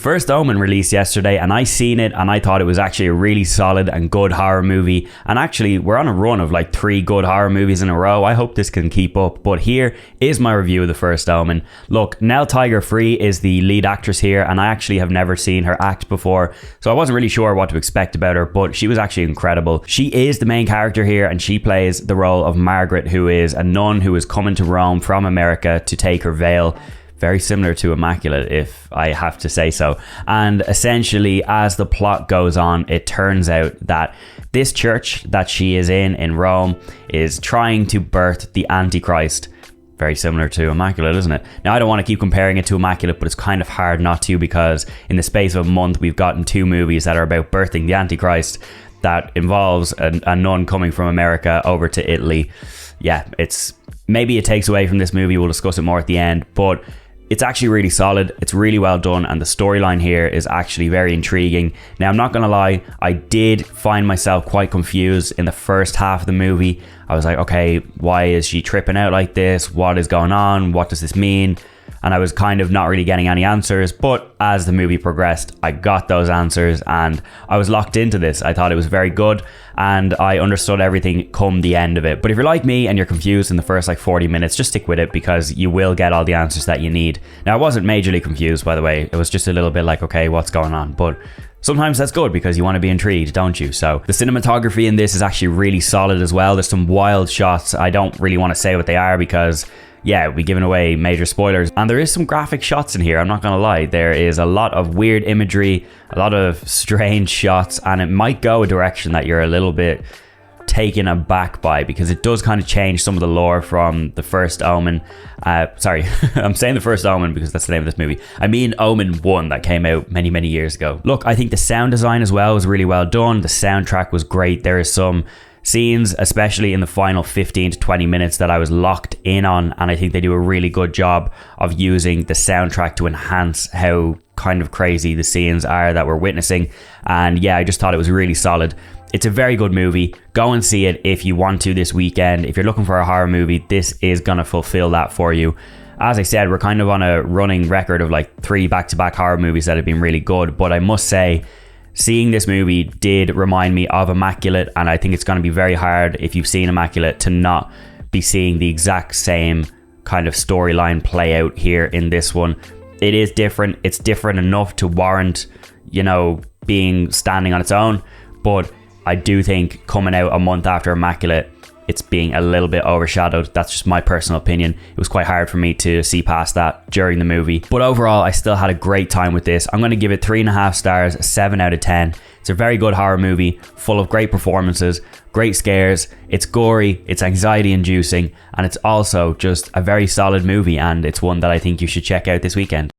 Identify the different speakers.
Speaker 1: First Omen released yesterday and I seen it and I thought it was actually a really solid and good horror movie. And actually, we're on a run of like 3 good horror movies in a row. I hope this can keep up. But here is my review of The First Omen. Look, Nell Tiger-Free is the lead actress here and I actually have never seen her act before. So I wasn't really sure what to expect about her, but she was actually incredible. She is the main character here and she plays the role of Margaret, who is a nun who is coming to Rome from America to take her veil. Very similar to Immaculate, if I have to say so. And essentially, as the plot goes on, it turns out that this church that she is in Rome is trying to birth the Antichrist. Very similar to Immaculate, isn't it? Now, I don't want to keep comparing it to Immaculate, but it's kind of hard not to, because in the space of a month, we've gotten 2 movies that are about birthing the Antichrist that involves a nun coming from America over to Italy. Yeah, maybe it takes away from this movie. We'll discuss it more at the end, but it's actually really solid. It's really well done, and the storyline here is actually very intriguing. Now, I'm not gonna lie, I did find myself quite confused in the first half of the movie. I was like, okay, why is she tripping out like this? What is going on? What does this mean? And I was kind of not really getting any answers, but as the movie progressed, I got those answers and I was locked into this. I thought it was very good and I understood everything come the end of it. But if you're like me and you're confused in the first like 40 minutes, just stick with it because you will get all the answers that you need. Now, I wasn't majorly confused, by the way. It was just a little bit like, okay, what's going on? But sometimes that's good because you want to be intrigued, don't you? So the cinematography in this is actually really solid as well. There's some wild shots. I don't really want to say what they are because yeah, we're giving away major spoilers. And there is some graphic shots in here, I'm not gonna lie. There is a lot of weird imagery, a lot of strange shots, and it might go a direction that you're a little bit taken aback by, because it does kind of change some of the lore from The First Omen. Sorry, I'm saying The First Omen because that's the name of this movie. I mean Omen 1 that came out many, many years ago. Look, I think the sound design as well was really well done. The soundtrack was great. There is some scenes, especially in the final 15 to 20 minutes, that I was locked in on, and I think they do a really good job of using the soundtrack to enhance how kind of crazy the scenes are that we're witnessing. And yeah, I just thought it was really solid. It's a very good movie. Go and see it if you want to this weekend. If you're looking for a horror movie, this is gonna fulfill that for you. As I said, we're kind of on a running record of like 3 back-to-back horror movies that have been really good, but I must say, seeing this movie did remind me of Immaculate, and I think it's going to be very hard if you've seen Immaculate to not be seeing the exact same kind of storyline play out here in this one. It is different. It's different enough to warrant, you know, being standing on its own, but I do think coming out a month after Immaculate, it's being a little bit overshadowed. That's just my personal opinion. It was quite hard for me to see past that during the movie. But overall, I still had a great time with this. I'm going to give it 3.5 stars, 7 out of 10. It's a very good horror movie, full of great performances, great scares. It's gory, it's anxiety inducing, and it's also just a very solid movie, and it's one that I think you should check out this weekend.